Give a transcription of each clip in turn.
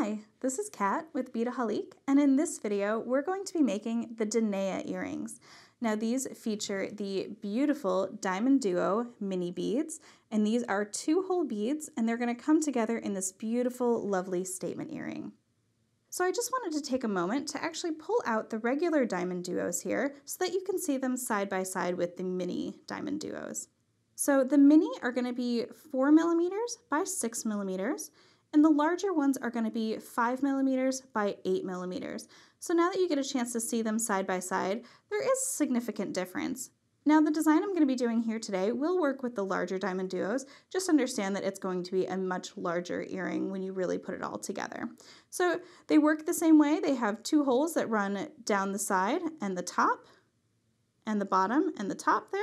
Hi, this is Kat with Beadaholique, and in this video we're going to be making the Danea earrings. Now these feature the beautiful DiamonDuo mini beads, and these are 2 whole beads, and they're going to come together in this beautiful, lovely statement earring. So I just wanted to take a moment to actually pull out the regular DiamonDuos here so that you can see them side by side with the mini DiamonDuos. So the mini are going to be 4mm by 6mm, and the larger ones are going to be 5mm by 8mm. So now that you get a chance to see them side by side, there is a significant difference. Now the design I'm going to be doing here today will work with the larger DiamonDuos. Just understand that it's going to be a much larger earring when you really put it all together. So they work the same way. They have 2 holes that run down the side and the top and the bottom and the top there.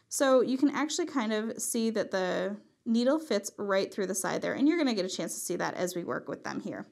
So you can actually kind of see that the needle fits right through the side there, and you're going to get a chance to see that as we work with them here.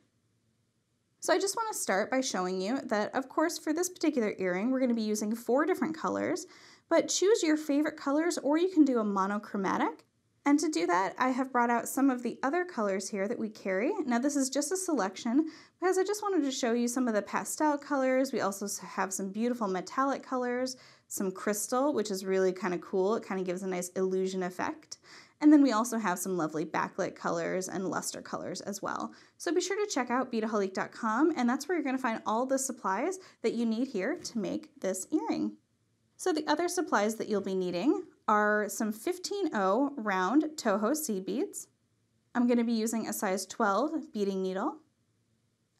So I just want to start by showing you that, of course, for this particular earring, we're going to be using 4 different colors, but choose your favorite colors, or you can do a monochromatic. And to do that, I have brought out some of the other colors here that we carry. Now this is just a selection because I just wanted to show you some of the pastel colors. We also have some beautiful metallic colors, some crystal, which is really kind of cool. It kind of gives a nice illusion effect. And then we also have some lovely backlit colors and luster colors as well. So be sure to check out beadaholique.com, and that's where you're going to find all the supplies that you need here to make this earring. So the other supplies that you'll be needing are some 15-0 round Toho seed beads. I'm going to be using a size 12 beading needle,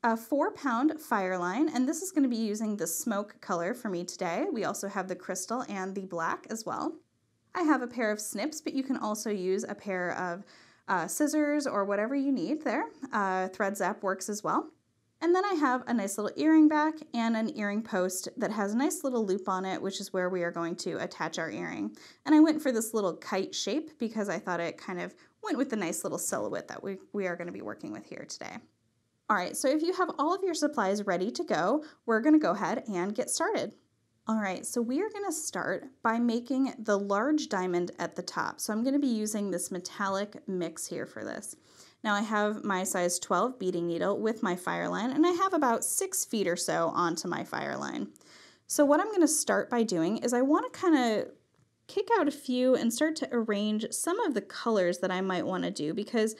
a 4-pound fire line, and this is going to be using the smoke color for me today. We also have the crystal and the black as well. I have a pair of snips, but you can also use a pair of scissors or whatever you need there. Thread zap works as well. And then I have a nice little earring back and an earring post that has a nice little loop on it, which is where we are going to attach our earring. And I went for this little kite shape because I thought it kind of went with the nice little silhouette that we are going to be working with here today. All right, so if you have all of your supplies ready to go, we're going to go ahead and get started. All right, so we are going to start by making the large diamond at the top. So I'm going to be using this metallic mix here for this. Now I have my size 12 beading needle with my fire line, and I have about 6 feet or so onto my fire line. So what I'm going to start by doing is I want to kind of kick out a few and start to arrange some of the colors that I might want to do, because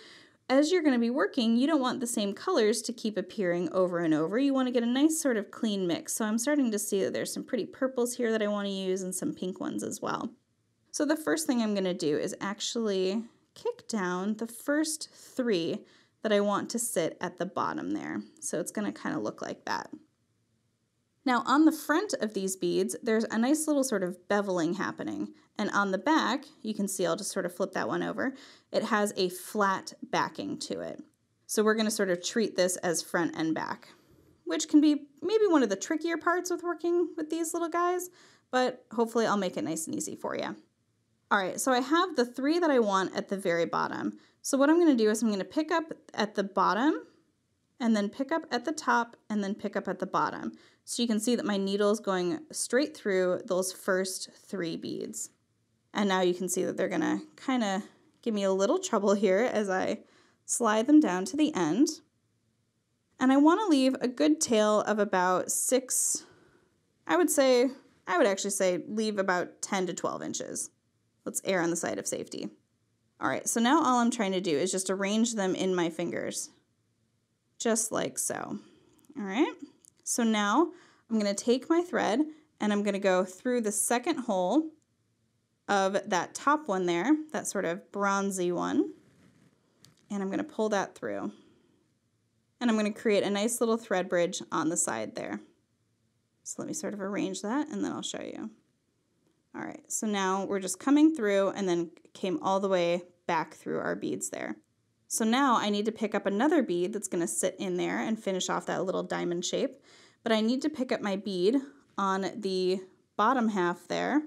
as you're going to be working, you don't want the same colors to keep appearing over and over. You want to get a nice sort of clean mix. So I'm starting to see that there's some pretty purples here that I want to use and some pink ones as well. So the first thing I'm going to do is actually kick down the first 3 that I want to sit at the bottom there. So it's going to kind of look like that. Now on the front of these beads, there's a nice little sort of beveling happening. And on the back, you can see, I'll just sort of flip that one over, it has a flat backing to it. So we're going to sort of treat this as front and back, which can be maybe one of the trickier parts with working with these little guys, but hopefully I'll make it nice and easy for you. All right, so I have the 3 that I want at the very bottom. So what I'm going to do is I'm going to pick up at the bottom, and then pick up at the top, and then pick up at the bottom. So you can see that my needle is going straight through those first 3 beads. And now you can see that they're going to kind of give me a little trouble here as I slide them down to the end. And I want to leave a good tail of about 6, I would actually say leave about 10 to 12 inches. Let's err on the side of safety. All right, so now all I'm trying to do is just arrange them in my fingers, just like so. All right, so now I'm going to take my thread and I'm going to go through the second hole of that top one there, that sort of bronzy one, and I'm going to pull that through. And I'm going to create a nice little thread bridge on the side there. So let me sort of arrange that and then I'll show you. All right, so now we're just coming through and then came all the way back through our beads there. So now I need to pick up another bead that's going to sit in there and finish off that little diamond shape. But I need to pick up my bead on the bottom half there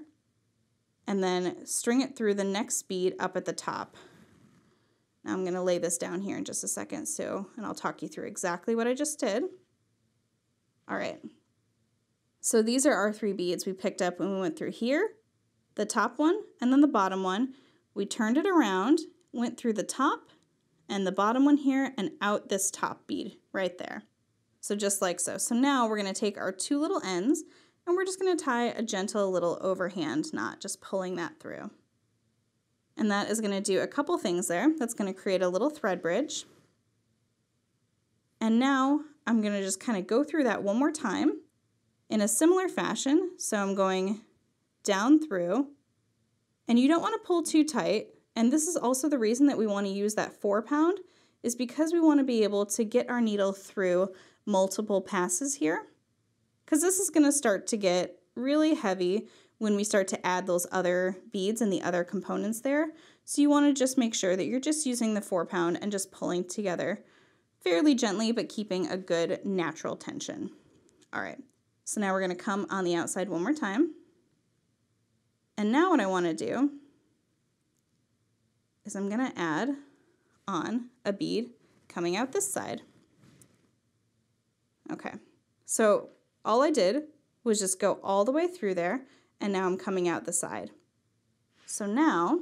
and then string it through the next bead up at the top. Now I'm going to lay this down here in just a second, and I'll talk you through exactly what I just did. All right. So these are our 3 beads we picked up when we went through here, the top one, and then the bottom one. We turned it around, went through the top and the bottom one here and out this top bead right there. So just like so. So now we're going to take our two little ends and we're just going to tie a gentle little overhand knot, just pulling that through. And that is going to do a couple things there. That's going to create a little thread bridge. And now I'm going to just kind of go through that one more time in a similar fashion. So I'm going down through, and you don't want to pull too tight. And this is also the reason that we want to use that 4-pound, is because we want to be able to get our needle through multiple passes here, because this is going to start to get really heavy when we start to add those other beads and the other components there. So you want to just make sure that you're just using the 4-pound and just pulling together fairly gently, but keeping a good natural tension. All right, so now we're going to come on the outside one more time. And now what I want to do is I'm going to add on a bead coming out this side. Okay, so all I did was just go all the way through there, and now I'm coming out the side. So now,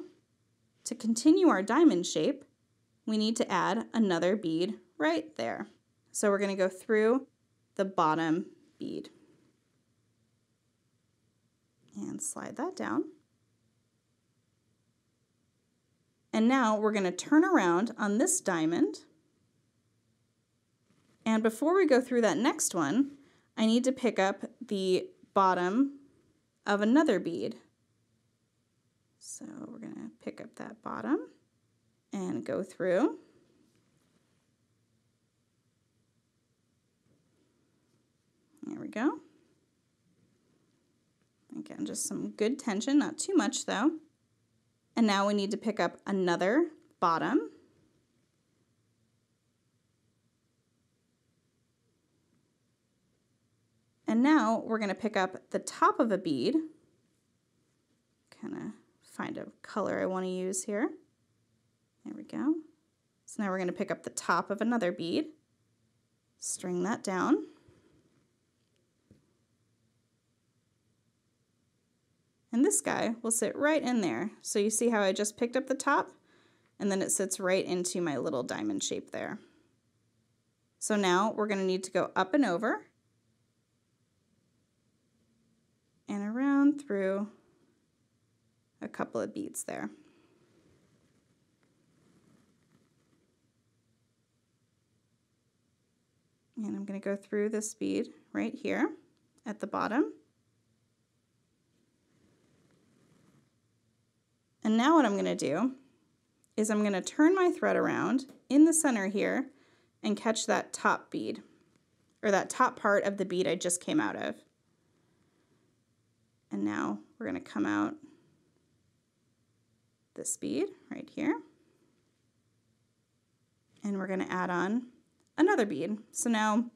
to continue our diamond shape, we need to add another bead right there. So we're going to go through the bottom bead. And slide that down. And now we're going to turn around on this diamond. And before we go through that next one, I need to pick up the bottom of another bead. So we're going to pick up that bottom and go through. There we go. Again, just some good tension, not too much though. And now we need to pick up another bottom. And now we're going to pick up the top of a bead. Kind of find a color I want to use here. There we go. So now we're going to pick up the top of another bead, string that down. And this guy will sit right in there. So you see how I just picked up the top and then it sits right into my little diamond shape there. So now we're going to need to go up and over and around through a couple of beads there. And I'm going to go through this bead right here at the bottom. And now what I'm going to do is I'm going to turn my thread around in the center here and catch that top bead, or that top part of the bead I just came out of. And now we're going to come out this bead right here. And we're going to add on another bead. So now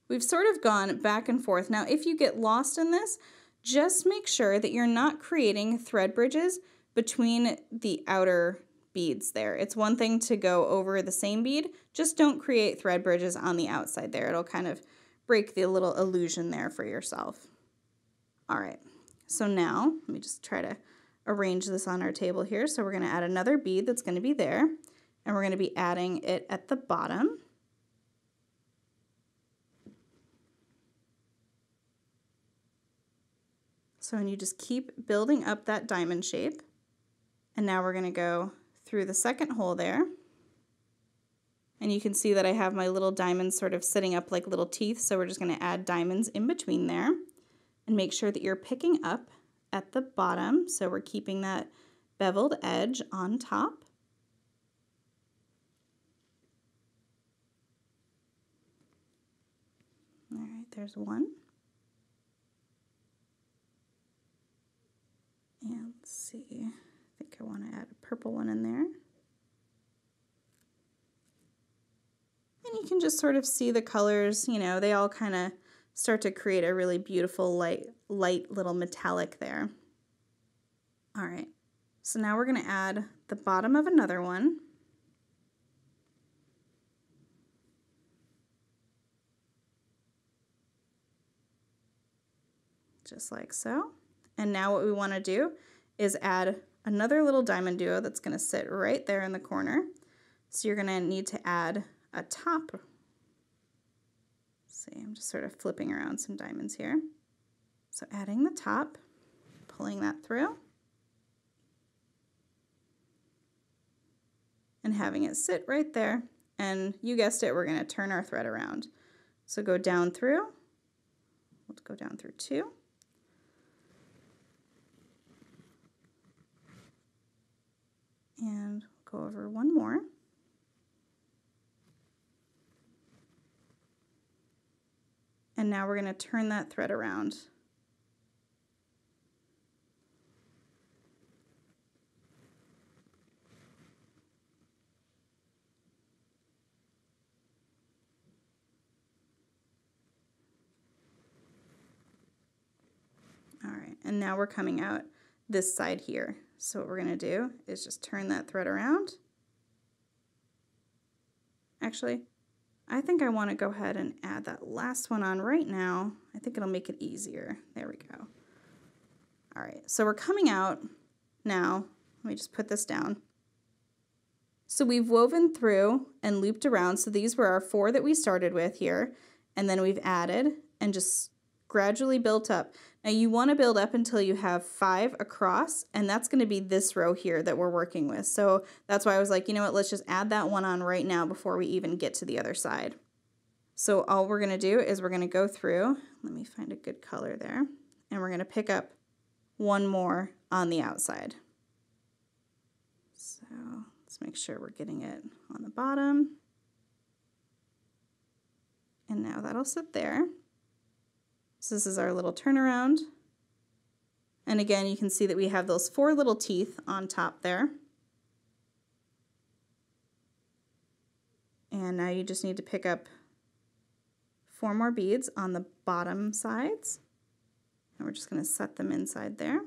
we've sort of gone back and forth. Now if you get lost in this, just make sure that you're not creating thread bridges between the outer beads there. It's one thing to go over the same bead, just don't create thread bridges on the outside there. It'll kind of break the little illusion there for yourself. All right, so now let me just try to arrange this on our table here. So we're going to add another bead that's going to be there, and we're going to be adding it at the bottom. So and you just keep building up that diamond shape. And now we're going to go through the second hole there. And you can see that I have my little diamonds sort of sitting up like little teeth. So we're just going to add diamonds in between there. And make sure that you're picking up at the bottom. So we're keeping that beveled edge on top. All right, there's one. And let's see, I think I want to add a purple one in there. And you can just sort of see the colors, you know, they all kind of start to create a really beautiful light little metallic there. All right, so now we're going to add the bottom of another one. Just like so. And now what we want to do is add another little DiamonDuo that's going to sit right there in the corner. So you're going to need to add a top See, I'm just sort of flipping around some diamonds here. So adding the top, pulling that through, and having it sit right there. And you guessed it, we're going to turn our thread around. So go down through, let's go down through 2. And go over 1 more. And now we're going to turn that thread around. All right, and now we're coming out this side here. So what we're going to do is just turn that thread around. Actually, I think I want to go ahead and add that last one on right now. I think it'll make it easier. There we go. All right, so we're coming out now. Let me just put this down. So we've woven through and looped around. So these were our 4 that we started with here. And then we've added and just gradually built up. Now you want to build up until you have 5 across, and that's going to be this row here that we're working with. So that's why I was like, you know what, let's just add that one on right now before we even get to the other side. So all we're going to do is we're going to go through, let me find a good color there, and we're going to pick up 1 more on the outside. So let's make sure we're getting it on the bottom. And now that'll sit there. So this is our little turnaround. And again, you can see that we have those 4 little teeth on top there. And now you just need to pick up 4 more beads on the bottom sides. And we're just going to set them inside there.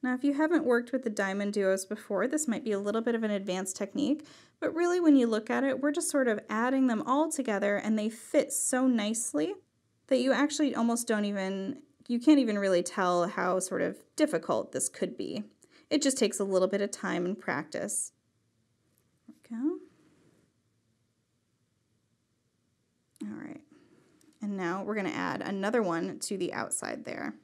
Now, if you haven't worked with the diamond duos before, this might be a little bit of an advanced technique, but really when you look at it, we're just sort of adding them all together and they fit so nicely that you actually almost don't even, you can't even really tell how sort of difficult this could be. It just takes a little bit of time and practice. There we go. All right, and now we're gonna add another one to the outside there,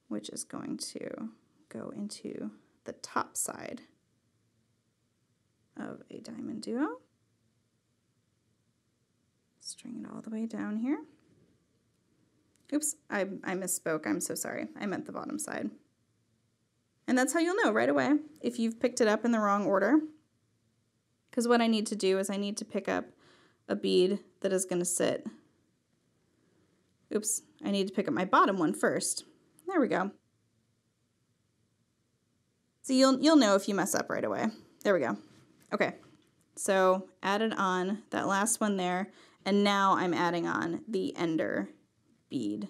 which is going to go into the top side of a diamond duo. String it all the way down here. Oops, I misspoke, I'm so sorry. I meant the bottom side. And that's how you'll know right away if you've picked it up in the wrong order. Because what I need to do is I need to pick up a bead that is going to sit. Oops, I need to pick up my bottom one first. There we go. So you'll know if you mess up right away. There we go. Okay, so added on that last one there, and now I'm adding on the ender bead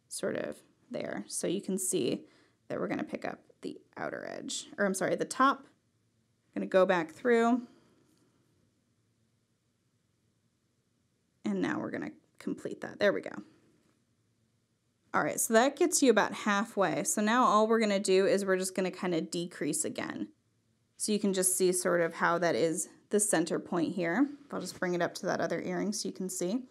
sort of there. So you can see that we're gonna pick up the outer edge, or I'm sorry, the top. I'm gonna go back through, and now we're gonna complete that. There we go. All right, so that gets you about halfway. So now all we're gonna do is we're just gonna kind of decrease again. So you can just see sort of how that is the center point here. I'll just bring it up to that other earring so you can see.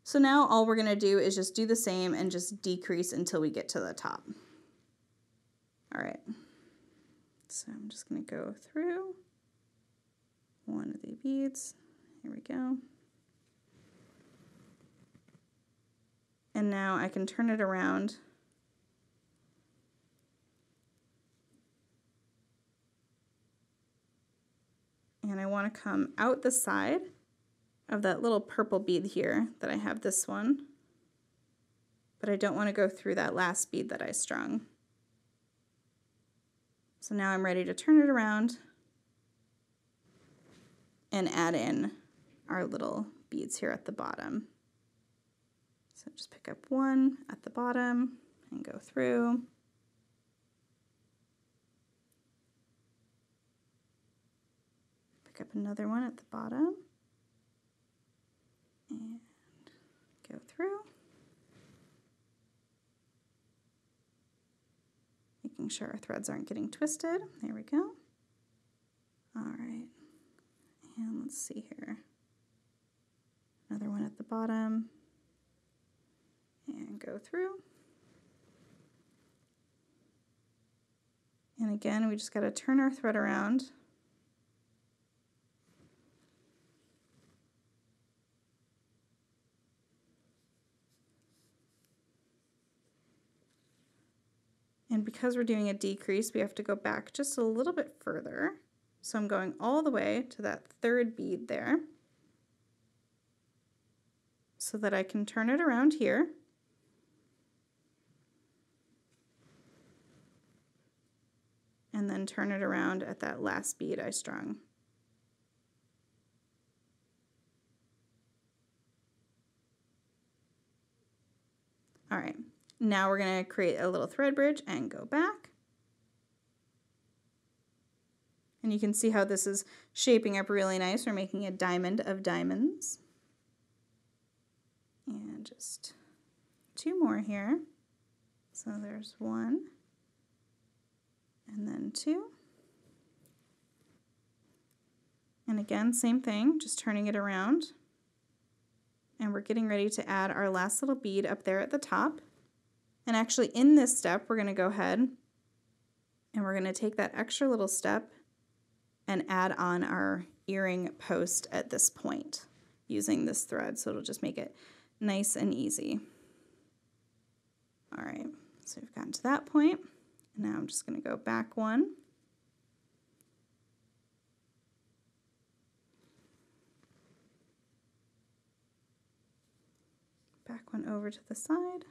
So now all we're gonna do is just do the same and just decrease until we get to the top. All right, so I'm just gonna go through one of the beads. Here we go. And now I can turn it around and I want to come out the side of that little purple bead here that I have this one, but I don't want to go through that last bead that I strung. So now I'm ready to turn it around and add in our little beads here at the bottom. So just pick up one at the bottom and go through. Pick up another one at the bottom and go through. making sure our threads aren't getting twisted. There we go. All right, and let's see here. Another one at the bottom, and go through. And again, we just got to turn our thread around. And because we're doing a decrease, we have to go back just a little bit further. So I'm going all the way to that third bead there so that I can turn it around here. And then turn it around at that last bead I strung. All right. Now we're going to create a little thread bridge and go back. And you can see how this is shaping up really nice. We're making a diamond of diamonds. And just 2 more here. So there's 1, and then 2. And again, same thing, just turning it around. And we're getting ready to add our last little bead up there at the top. And actually in this step, we're going to go ahead and we're going to take that extra little step and add on our earring post at this point using this thread. So it'll just make it nice and easy. All right, so we've gotten to that point. Now I'm just going to go back 1. Back 1 over to the side.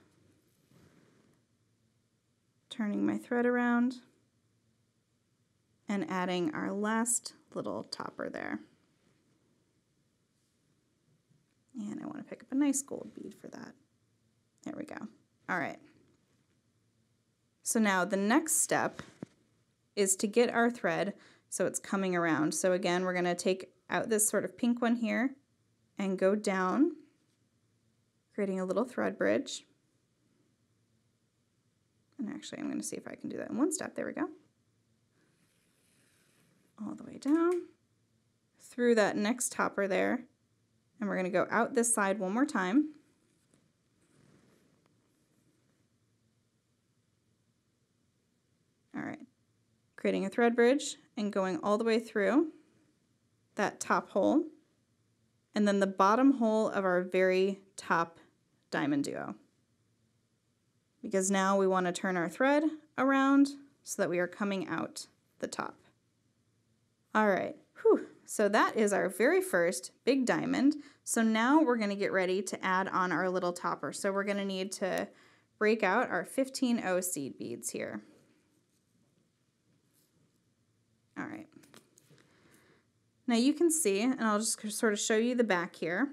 Turning my thread around and adding our last little topper there. And I want to pick up a nice gold bead for that. There we go. All right. So now the next step is to get our thread so it's coming around. So again, we're going to take out this sort of pink one here and go down, creating a little thread bridge. And actually, I'm going to see if I can do that in one step. There we go. All the way down through that next topper there. And we're going to go out this side one more time. All right. Creating a thread bridge and going all the way through that top hole. And then the bottom hole of our very top DiamonDuo. Because now we want to turn our thread around so that we are coming out the top. All right, whew. So that is our very first big diamond. So now we're going to get ready to add on our little topper. So we're going to need to break out our 15-0 seed beads here. All right. Now you can see, and I'll just sort of show you the back here,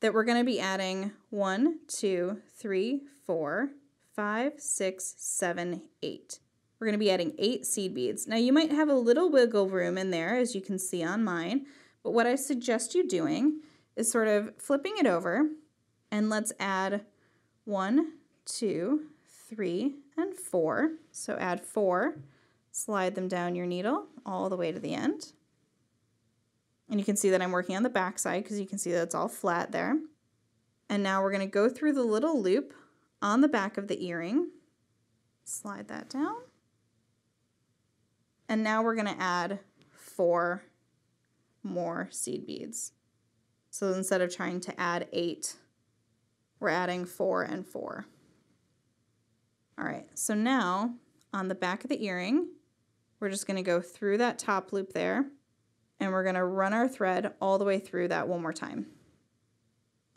that we're going to be adding 1, 2, 3, 4, 5, 6, 7, 8. We're going to be adding 8 seed beads. Now you might have a little wiggle room in there, as you can see on mine, but what I suggest you doing is sort of flipping it over, and let's add 1, 2, 3, and 4. So add 4, slide them down your needle all the way to the end. And you can see that I'm working on the back side because you can see that it's all flat there. And now we're going to go through the little loop on the back of the earring, slide that down. And now we're going to add 4 more seed beads. So instead of trying to add 8, we're adding 4 and 4. All right, so now on the back of the earring, we're just going to go through that top loop there, and we're going to run our thread all the way through that one more time.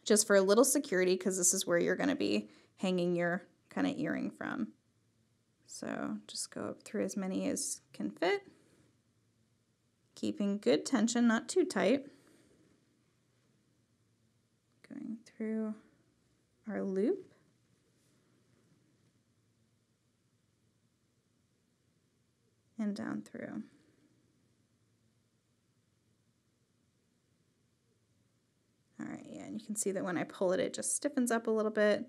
Just for a little security, because this is where you're going to be hanging your kind of earring from. So just go up through as many as can fit, keeping good tension, not too tight. Going through our loop. And down through. All right, yeah, and you can see that when I pull it, it just stiffens up a little bit.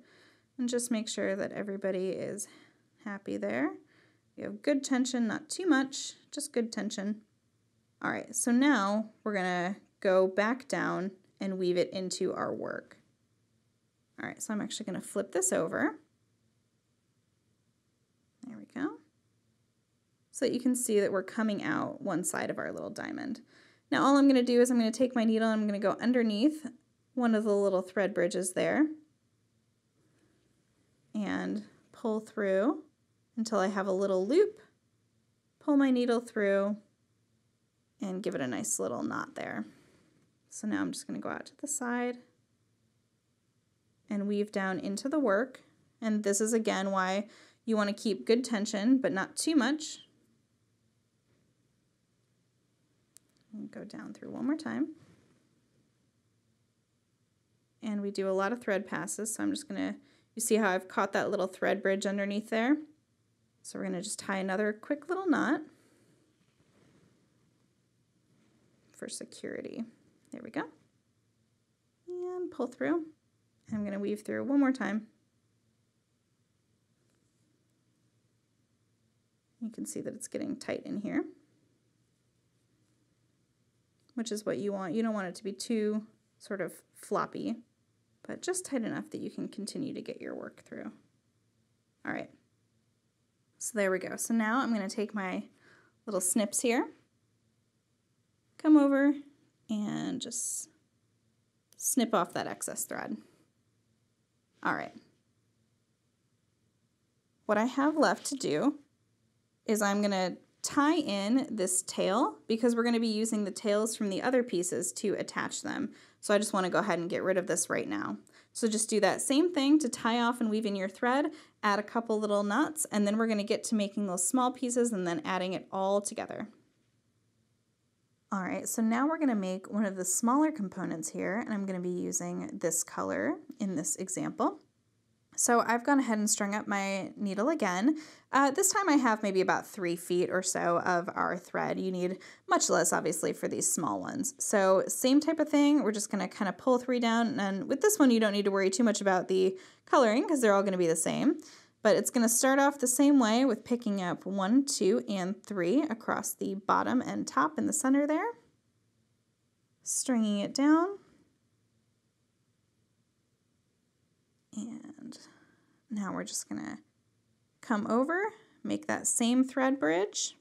And just make sure that everybody is happy there. You have good tension, not too much, just good tension. All right, so now we're gonna go back down and weave it into our work. All right, so I'm actually gonna flip this over. There we go. So that you can see that we're coming out one side of our little diamond. Now all I'm gonna do is I'm gonna take my needle and I'm gonna go underneath one of the little thread bridges there and pull through until I have a little loop, pull my needle through, and give it a nice little knot there. So now I'm just gonna go out to the side and weave down into the work. And this is again why you wanna keep good tension, but not too much. And go down through one more time. And we do a lot of thread passes, so I'm just gonna, you see how I've caught that little thread bridge underneath there? So we're gonna just tie another quick little knot for security. There we go. And pull through. I'm gonna weave through one more time. You can see that it's getting tight in here, which is what you want. You don't want it to be too sort of floppy, but just tight enough that you can continue to get your work through. All right, so there we go. So now I'm gonna take my little snips here, come over and just snip off that excess thread. All right. What I have left to do is I'm gonna tie in this tail because we're gonna be using the tails from the other pieces to attach them. So I just wanna go ahead and get rid of this right now. So just do that same thing to tie off and weave in your thread, add a couple little knots, and then we're gonna get to making those small pieces and then adding it all together. All right, so now we're gonna make one of the smaller components here, and I'm gonna be using this color in this example. So I've gone ahead and strung up my needle again. This time I have maybe about 3 feet or so of our thread. You need much less, obviously, for these small ones. So same type of thing. We're just gonna kind of pull 3 down, and with this one, you don't need to worry too much about the coloring because they're all gonna be the same. But it's gonna start off the same way with picking up 1, 2, and 3 across the bottom and top in the center there. Stringing it down. And now we're just gonna come over, make that same thread bridge,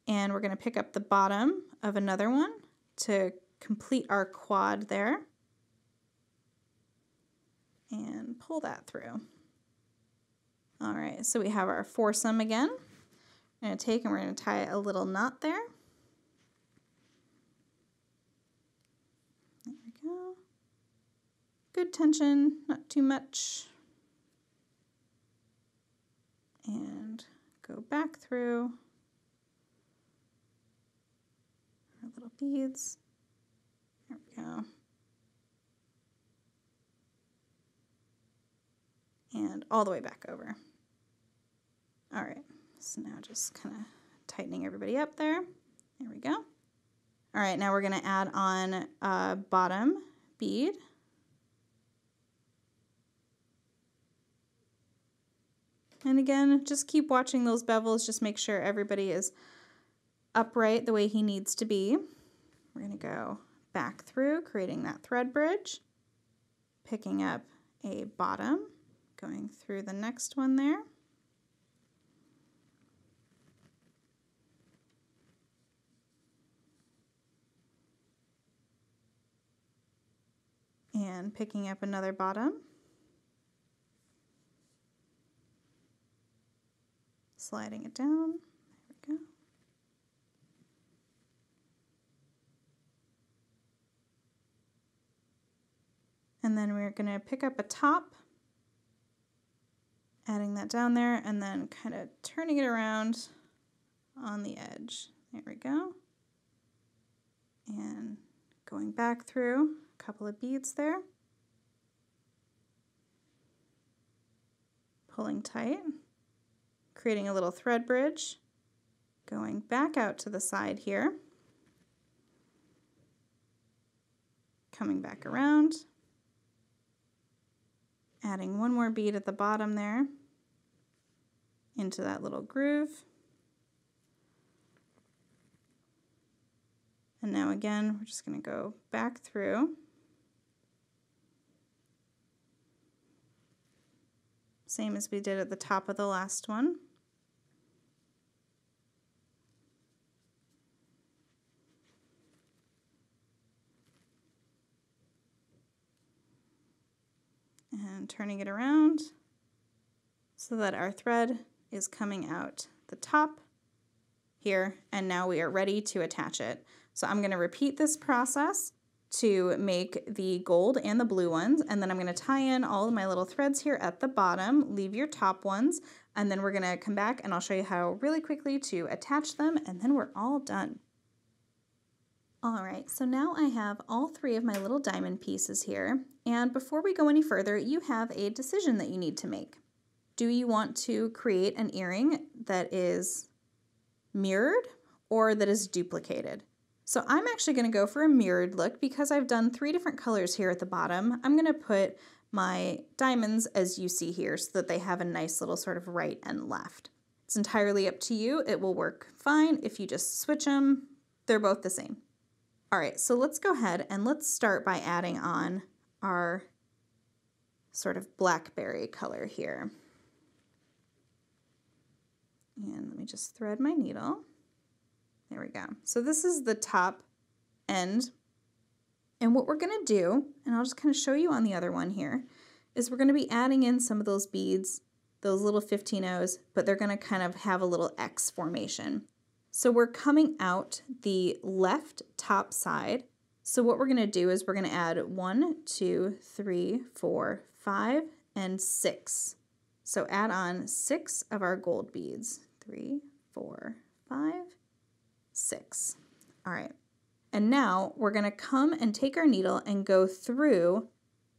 and we're gonna pick up the bottom of another one to complete our quad there and pull that through. All right, so we have our foursome again. We're gonna take and we're gonna tie a little knot there. There we go. Good tension, not too much. And go back through our little beads. There we go. And all the way back over. All right, so now just kind of tightening everybody up there. There we go. All right, now we're gonna add on a bottom bead. And again, just keep watching those bevels, just make sure everybody is upright the way he needs to be. We're gonna go back through, creating that thread bridge, picking up a bottom, going through the next one there. And picking up another bottom. Sliding it down, there we go. And then we're gonna pick up a top, adding that down there, and then kind of turning it around on the edge. There we go. And going back through a couple of beads there. Pulling tight. Creating a little thread bridge, going back out to the side here, coming back around, adding one more bead at the bottom there, into that little groove. And now again, we're just going to go back through. Same as we did at the top of the last one. And turning it around so that our thread is coming out the top here, and now we are ready to attach it. So I'm going to repeat this process to make the gold and the blue ones, and then I'm going to tie in all of my little threads here at the bottom, leave your top ones, and then we're going to come back and I'll show you how really quickly to attach them, and then we're all done. All right, so now I have all three of my little diamond pieces here, and before we go any further, you have a decision that you need to make. Do you want to create an earring that is mirrored or that is duplicated? So I'm actually going to go for a mirrored look because I've done 3 different colors here at the bottom. I'm going to put my diamonds as you see here so that they have a nice little sort of right and left. It's entirely up to you. It will work fine if you just switch them. They're both the same. All right, so let's go ahead and let's start by adding on our sort of blackberry color here. And let me just thread my needle. There we go. So this is the top end. And what we're gonna do, and I'll just kind of show you on the other one here, is we're gonna be adding in some of those beads, those little 15-0s, but they're gonna kind of have a little X formation. So we're coming out the left top side. So what we're gonna do is we're gonna add 1, 2, 3, 4, 5, and 6. So add on 6 of our gold beads. 3, 4, 5, 6. All right. And now we're gonna come and take our needle and go through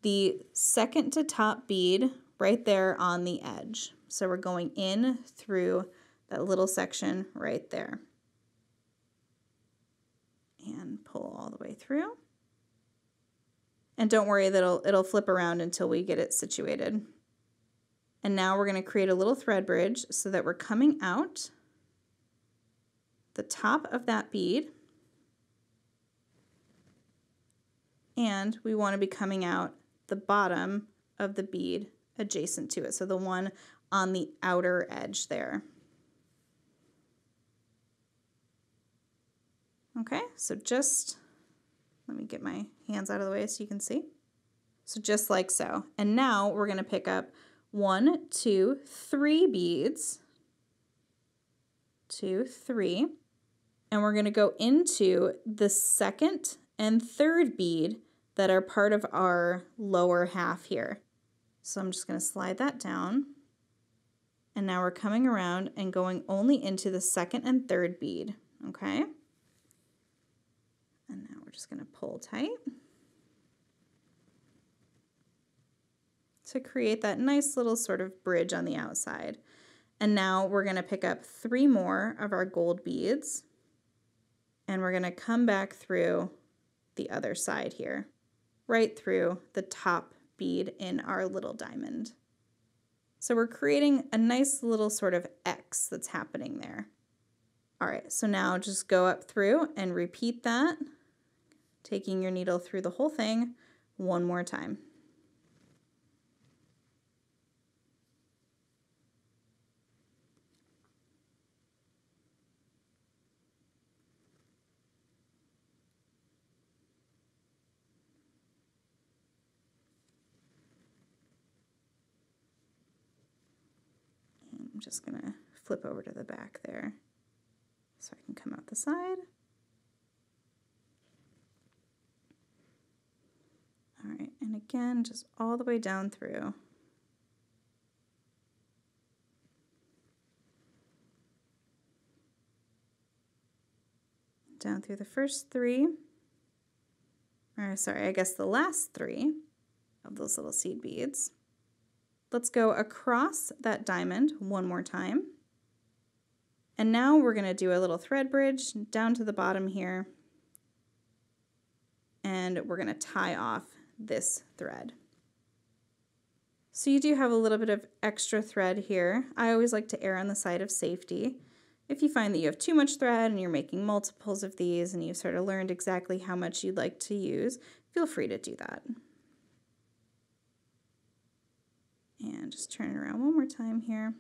the second to top bead right there on the edge. So we're going in through that little section right there. And pull all the way through. And don't worry that it'll flip around until we get it situated. And now we're going to create a little thread bridge so that we're coming out the top of that bead. And we want to be coming out the bottom of the bead adjacent to it. So the one on the outer edge there. Okay, so just, let me get my hands out of the way so you can see. So just like so. And now we're going to pick up 1, 2, 3 beads. 2, 3. And we're going to go into the second and third bead that are part of our lower half here. So I'm just going to slide that down. And now we're coming around and going only into the second and third bead. Okay? And now we're just going to pull tight to create that nice little sort of bridge on the outside. And now we're going to pick up 3 more of our gold beads, and we're going to come back through the other side here, right through the top bead in our little diamond. So we're creating a nice little sort of X that's happening there. All right, so now just go up through and repeat that, taking your needle through the whole thing one more time. And I'm just gonna flip over to the back there so I can come out the side. All right, and again, just all the way down through. Down through the first 3, or sorry, I guess the last 3 of those little seed beads. Let's go across that diamond one more time. And now we're gonna do a little thread bridge down to the bottom here. And we're gonna tie off this thread. So you do have a little bit of extra thread here. I always like to err on the side of safety. If you find that you have too much thread and you're making multiples of these and you've sort of learned exactly how much you'd like to use, feel free to do that. And just turn it around one more time here.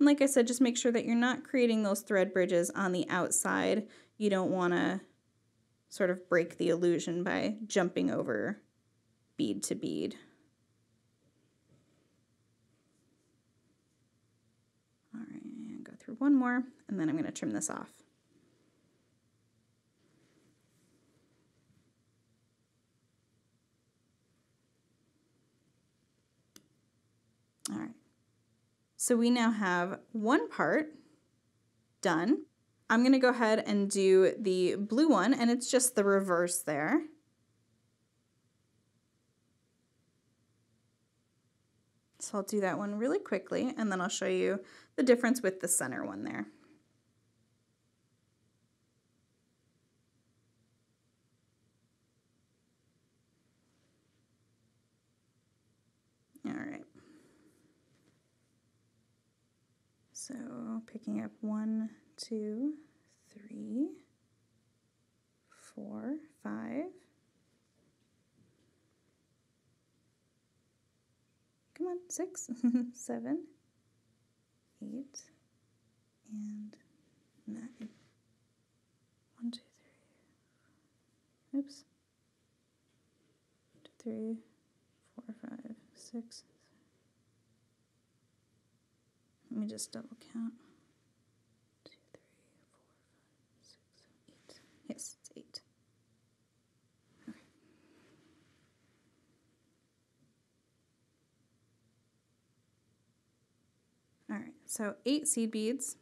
And like I said, just make sure that you're not creating those thread bridges on the outside. You don't want to sort of break the illusion by jumping over bead to bead. All right, and go through one more, and then I'm going to trim this off. All right, so we now have one part done. I'm going to go ahead and do the blue one, and it's just the reverse there. So I'll do that one really quickly, and then I'll show you the difference with the center one there. All right. So picking up 1, 2, 3, 4, 5. Come on, 6, 7, 8, and 9. 1, 2, 3. Oops. 2, 3, 4, 5, 6. Let me just double count. 2, 3, 4, 5, 6, 7, 8. Yes, it's 8. Okay. All right, so 8 seed beads,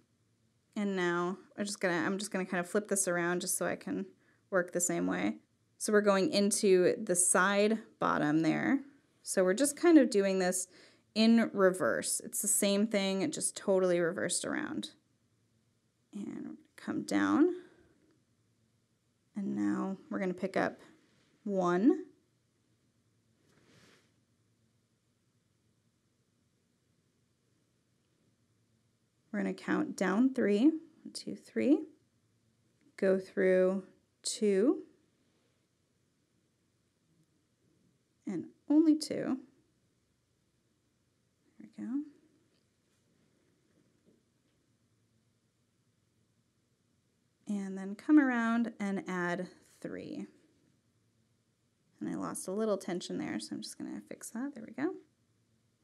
and now I'm just gonna kind of flip this around just so I can work the same way. So we're going into the side bottom there. So we're just kind of doing this in reverse. It's the same thing, just totally reversed around. And come down. And now we're going to pick up 1. We're going to count down 3. 1, 2, 3. Go through 2. And only 2. There we go. And then come around and add 3. And I lost a little tension there, so I'm just going to fix that. There we go.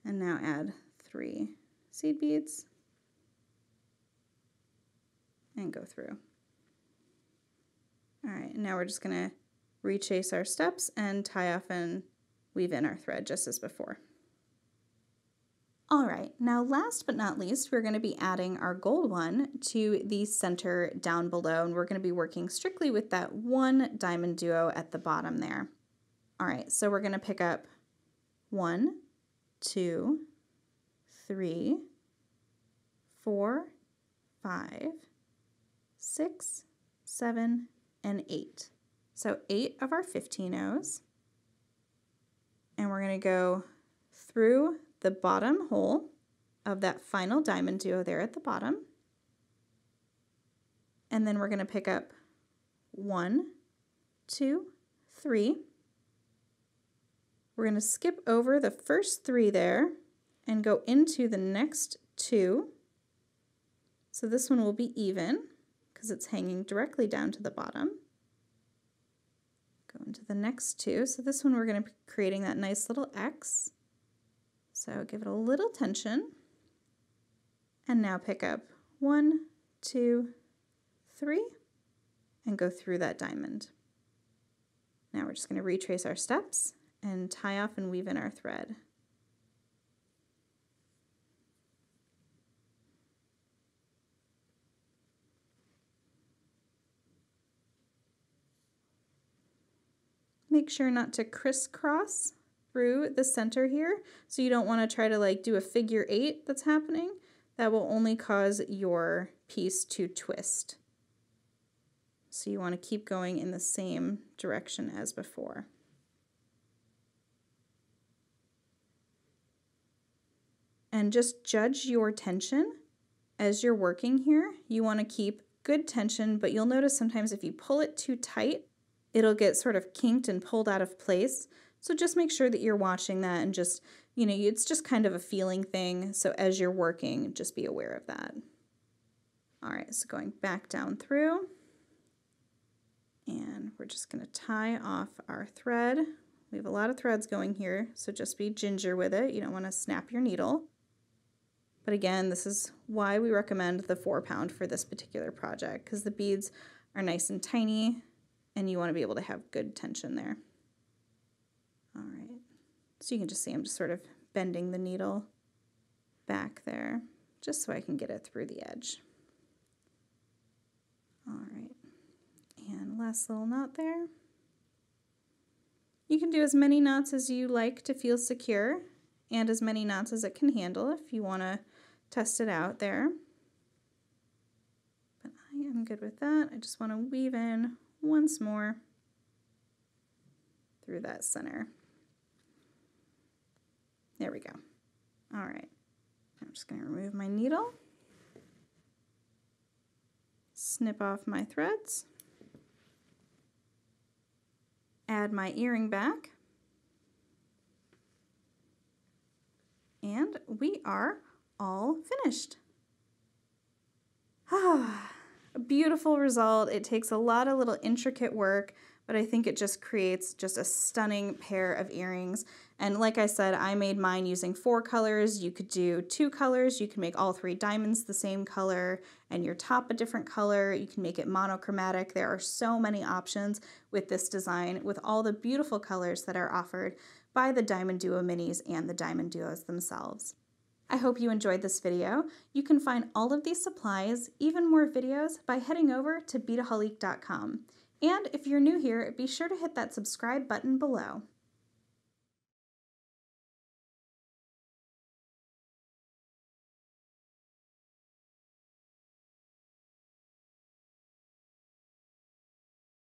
And now add 3 seed beads and go through. All right, and now we're just going to retrace our steps and tie off and weave in our thread just as before. All right, now last but not least, we're going to be adding our gold one to the center down below, and we're going to be working strictly with that one diamond duo at the bottom there. All right, so we're going to pick up 1, 2, 3, 4, 5, 6, 7, and 8. So 8 of our 15 O's. And we're going to go through the bottom hole of that final diamond duo there at the bottom. And then we're going to pick up 1, 2, 3. We're going to skip over the first 3 there and go into the next 2. So this one will be even because it's hanging directly down to the bottom. Go into the next 2. So this one we're going to be creating that nice little X. So give it a little tension. And now pick up 1, 2, 3, and go through that diamond. Now we're just going to retrace our steps and tie off and weave in our thread. Make sure not to crisscross through the center here, so you don't want to try to like do a figure 8 that's happening. That will only cause your piece to twist. So you want to keep going in the same direction as before. and just judge your tension as you're working here. You want to keep good tension, but you'll notice sometimes if you pull it too tight, it'll get sort of kinked and pulled out of place. So just make sure that you're watching that and just, you know, it's just kind of a feeling thing. So as you're working, just be aware of that. All right, so going back down through, and we're just going to tie off our thread. We have a lot of threads going here, so just be ginger with it. You don't want to snap your needle. But again, this is why we recommend the 4-pound for this particular project, because the beads are nice and tiny, and you want to be able to have good tension there. All right, so you can just see I'm just sort of bending the needle back there, just so I can get it through the edge. All right, and last little knot there. You can do as many knots as you like to feel secure, and as many knots as it can handle if you want to test it out there. But I am good with that. I just want to weave in once more through that center. There we go. All right, I'm just going to remove my needle, snip off my threads, add my earring back, and we are all finished. A beautiful result. It takes a lot of little intricate work, but I think it just creates just a stunning pair of earrings. And like I said, I made mine using 4 colors. You could do 2 colors. You can make all 3 diamonds the same color and your top a different color. You can make it monochromatic. There are so many options with this design with all the beautiful colors that are offered by the DiamonDuo minis and the DiamonDuos themselves. I hope you enjoyed this video. You can find all of these supplies, even more videos, by heading over to Beadaholique.com. And if you're new here, be sure to hit that subscribe button below.